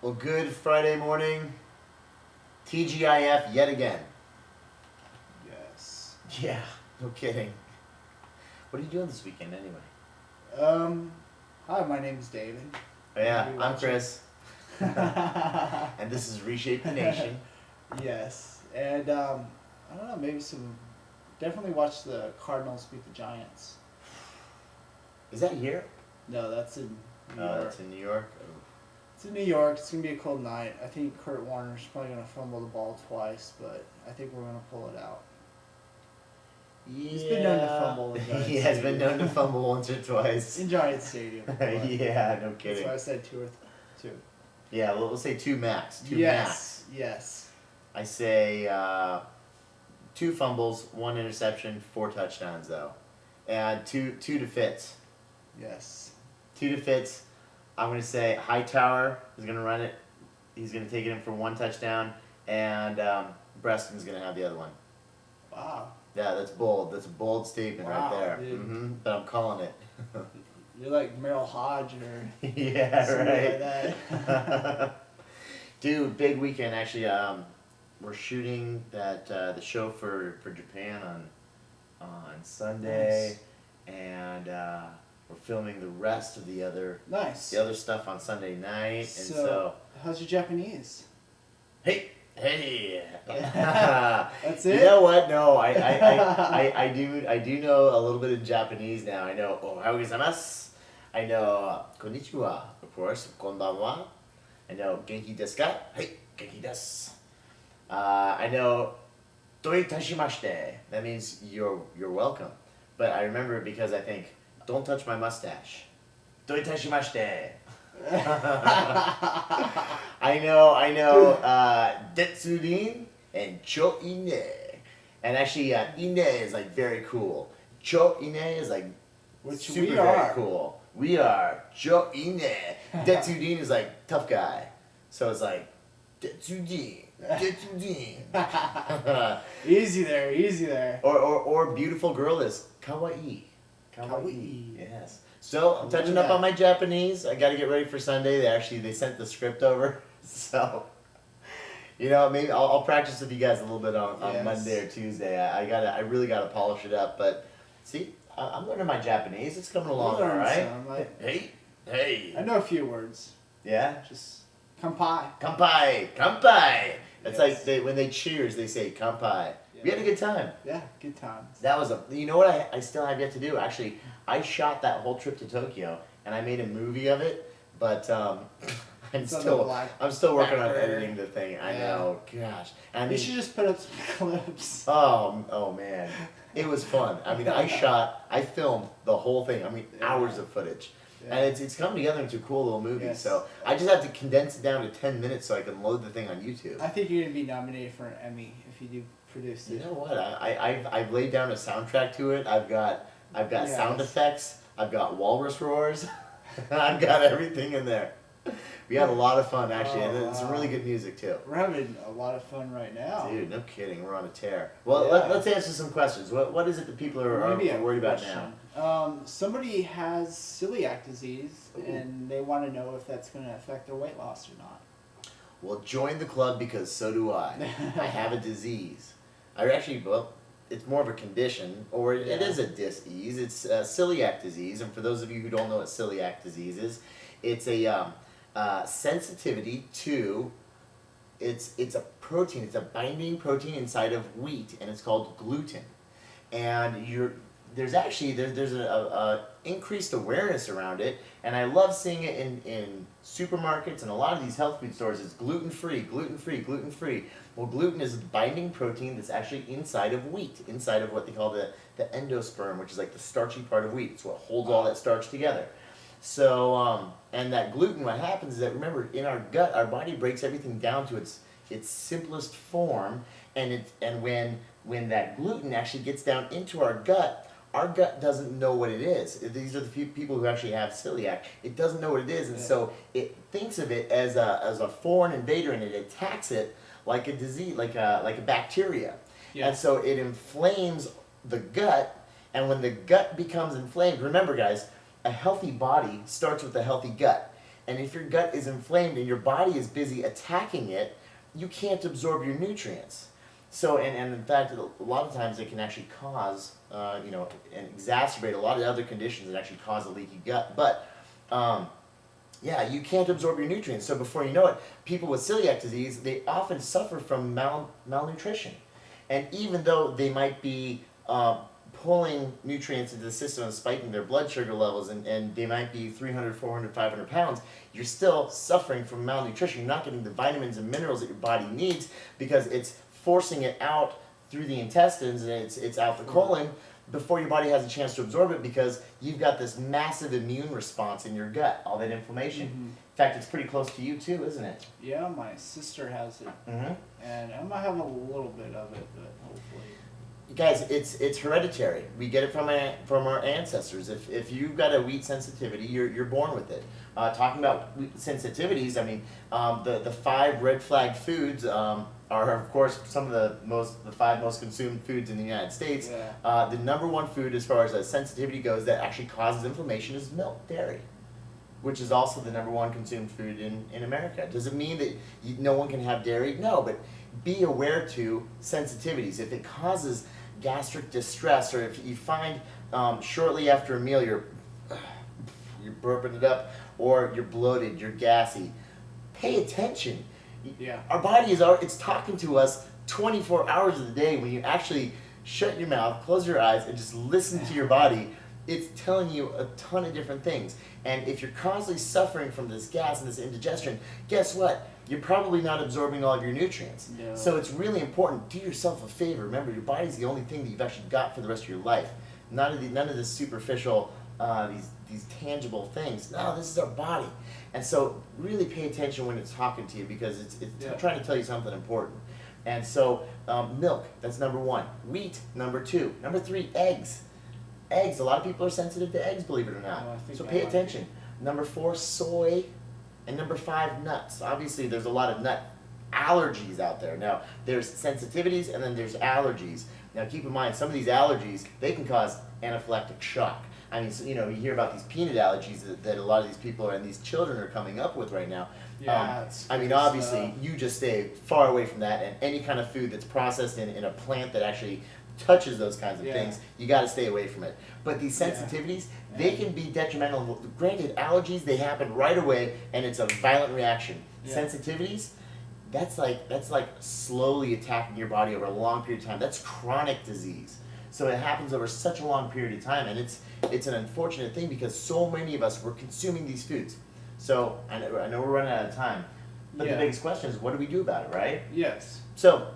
Well, good Friday morning. TGIF yet again. Yes. Yeah, no kidding. What are you doing this weekend anyway? Hi, my name is David. Oh, yeah, Maybe I'm watching. Chris. And this is Reshape the Nation. Yes, and I don't know, maybe definitely watch the Cardinals beat the Giants. Is that here? No, that's in New York. That's in New York. Oh. It's in New York. It's gonna be a cold night. I think Kurt Warner's probably gonna fumble the ball twice, but I think we're gonna pull it out. Yeah. He's been known to fumble in Giants He has been Stadium. known to fumble once or twice. In Giants Stadium. but Yeah, no That's kidding. why I said two. Yeah, well, we'll say two max. Two Yes. max. Yes. I say 2 fumbles, 1 interception, 4 touchdowns though, and two to Fitz. Yes. 2 to Fitz. I'm gonna say Hightower is gonna run it. He's gonna take it in for 1 touchdown, and Breston's gonna have the other one. Wow. Yeah, that's bold. That's a bold statement right Wow, there. dude. But I'm calling it. You're like Merrill Hodge or Yeah, somebody right. like that. Dude, big weekend actually. We're shooting the show for Japan on Sunday, and we're filming the rest of the other Nice. stuff on Sunday night. And So, how's your Japanese? hey. That's it? You know what? No, I do know a little bit of Japanese now. I know Ohayou gozaimasu. I know konnichiwa, of course, konbanwa. I know genki desu ka? Hey, genki desu. I know doitashimashite. That means you're welcome. But I remember it because I think don't touch my mustache. Doitashimashite. I know Detsurin and Cho Ine. And actually Ine is like very cool. Cho Ine is like Which super we very are. cool. We are Cho Ine. Detsurin is like tough guy. So it's like Detsurin. Easy there. or beautiful girl is kawaii. Kawaii. Yes. So I'm touching up on my Japanese. I got to get ready for Sunday. They sent the script over, so maybe I'll practice with you guys a little bit on Yes. Monday or Tuesday. I really gotta polish it up. But see, I'm learning my Japanese. It's coming along all learned right. some, Hey. I know a few words. Yeah. Just kampai. Kampai. That's Yes. like when they cheers, they say kampai. We had a good time. Yeah, good times. That was you know what I still have yet to do? Actually, I shot that whole trip to Tokyo and I made a movie of it, but I'm It's on the still black working on backer. editing the thing. I Yeah. know, gosh. I You mean, should just put up some clips. oh man, it was fun. I mean, I filmed the whole thing. I mean, hours of footage. Yeah. And it's come together into a cool little movie. Yes. So I just have to condense it down to 10 minutes so I can load the thing on YouTube. I think you're gonna be nominated for an Emmy if you do produce it. You know what? I've laid down a soundtrack to it. I've got Yes. sound effects. I've got walrus roars. I've got everything in there. We had a lot of fun actually, and it's some wow. really good music too. We're having a lot of fun right now. Dude, no kidding, we're on a tear. Well, Yeah. let's answer some questions. What is it that people are Maybe a worried about question. now? Somebody has celiac disease, Ooh. and they want to know if that's going to affect their weight loss or not. Well, join the club because so do I. I have a disease. It's more of a condition, or it Yeah. is a dis-ease. It's celiac disease, and for those of you who don't know what celiac disease is, it's a sensitivity to, it's a protein, it's a binding protein inside of wheat, and it's called gluten. And there's a increased awareness around it, and I love seeing it in supermarkets and a lot of these health food stores. It's gluten-free. Well, gluten is a binding protein that's actually inside of wheat, inside of what they call the endosperm, which is like the starchy part of wheat. It's what holds all that starch together. So, and that gluten, what happens is that, remember, in our gut, our body breaks everything down to its simplest form, and when that gluten actually gets down into our gut doesn't know what it is. These are the few people who actually have celiac. It doesn't know what it is, and so it thinks of it as a foreign invader, and it attacks it like a disease, like a bacteria. Yeah. And so it inflames the gut, and when the gut becomes inflamed, remember guys, a healthy body starts with a healthy gut. And if your gut is inflamed and your body is busy attacking it, you can't absorb your nutrients. So, and in fact, a lot of times it can actually cause, and exacerbate a lot of other conditions that actually cause a leaky gut. But, yeah, you can't absorb your nutrients. So before you know it, people with celiac disease, they often suffer from malnutrition. And even though they might be pulling nutrients into the system and spiking their blood sugar levels, and they might be 300, 400, 500 pounds, you're still suffering from malnutrition. You're not getting the vitamins and minerals that your body needs because it's forcing it out through the intestines and it's out the colon before your body has a chance to absorb it because you've got this massive immune response in your gut, all that inflammation. In fact, it's pretty close to you too, isn't it? Yeah, my sister has it, and I might have a little bit of it, but hopefully. Guys, it's hereditary. We get it from our ancestors. If you've got a wheat sensitivity, you're born with it. Talking about sensitivities, I mean, the 5 red flag foods are of course some of the 5 most consumed foods in the United States. Yeah. The number 1 food as far as sensitivity goes that actually causes inflammation is milk, dairy, which is also the number 1 consumed food in America. Does it mean that no one can have dairy? No, but be aware to sensitivities. If it causes gastric distress, or if you find shortly after a meal you're burping it up, or you're bloated, you're gassy, pay attention. Yeah. Our body it's talking to us 24 hours of the day. When you actually shut your mouth, close your eyes, and just listen to your body, it's telling you a ton of different things. And if you're constantly suffering from this gas and this indigestion, guess what? You're probably not absorbing all of your nutrients. No. So it's really important. Do yourself a favor. Remember, your body's the only thing that you've actually got for the rest of your life. None of this superficial, these tangible things. No, this is our body. And so really pay attention when it's talking to you because it's trying to tell you something important. And so milk, that's number 1. Wheat, number 2. Number 3, eggs. Eggs, a lot of people are sensitive to eggs, believe it or not. So pay attention. Number 4, soy. And number 5, nuts. Obviously, there's a lot of nut allergies out there. Now, there's sensitivities and then there's allergies. Now, keep in mind, some of these allergies, they can cause anaphylactic shock. I mean, so, you hear about these peanut allergies that a lot of these people and these children are coming up with right now. Yeah, I mean, obviously, you just stay far away from that, and any kind of food that's processed in a plant that actually touches those kinds of things, you got to stay away from it. But these sensitivities, they can be detrimental. Granted, allergies, they happen right away, and it's a violent reaction. Sensitivities, that's like slowly attacking your body over a long period of time. That's chronic disease. So it happens over such a long period of time, and it's an unfortunate thing because so many of us were consuming these foods. So I know we're running out of time, but the biggest question is, what do we do about it, right? Yes. So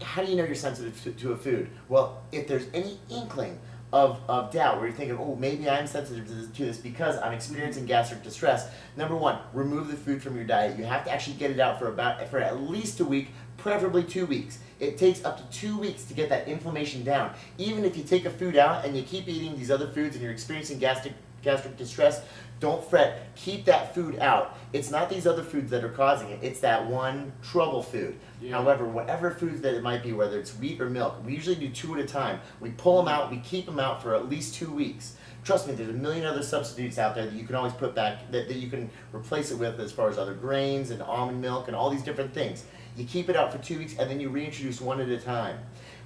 how do you know you're sensitive to a food? Well, if there's any inkling of doubt where you're thinking, oh, maybe I'm sensitive to this because I'm experiencing gastric distress, number 1, remove the food from your diet. You have to actually get it out for at least a week, preferably 2 weeks. It takes up to 2 weeks to get that inflammation down. Even if you take a food out and you keep eating these other foods and you're experiencing gastric distress, don't fret. Keep that food out. It's not these other foods that are causing it. It's that one trouble food. However, whatever foods that it might be, whether it's wheat or milk, we usually do 2 at a time. We pull them out, we keep them out for at least 2 weeks. Trust me, there's a million other substitutes out there that you can always put back, that you can replace it with as far as other grains and almond milk and all these different things. You keep it out for 2 weeks and then you reintroduce 1 at a time.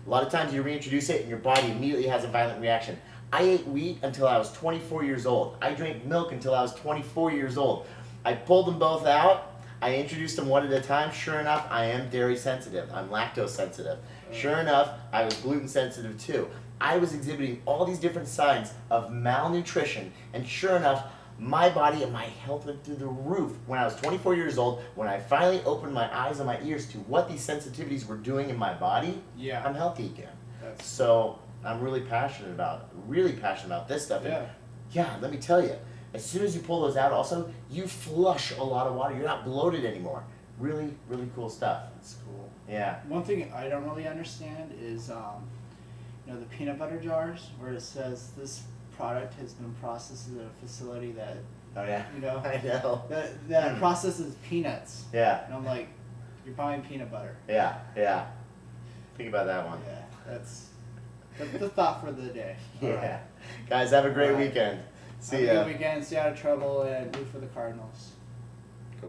A lot of times you reintroduce it and your body immediately has a violent reaction. I ate wheat until I was 24 years old. I drank milk until I was 24 years old. I pulled them both out. I introduced them 1 at a time. Sure enough, I am dairy sensitive. I'm lactose sensitive. Sure enough, I was gluten sensitive too. I was exhibiting all these different signs of malnutrition, and sure enough, my body and my health went through the roof when I was 24 years old. When I finally opened my eyes and my ears to what these sensitivities were doing in my body, I'm healthy again. So I'm really passionate about this stuff. And let me tell you, as soon as you pull those out, also, you flush a lot of water. You're not bloated anymore. Really, really cool stuff. That's cool. Yeah. One thing I don't really understand is, the peanut butter jars where it says this product has been processed at a facility that, I know. that processes peanuts. Yeah. And I'm like, you're buying peanut butter. Yeah. Think about that one. Yeah, that's the thought for the day. Yeah. Right. Guys, have a great weekend. See ya. Have a good weekend, stay out of trouble, and root for the Cardinals.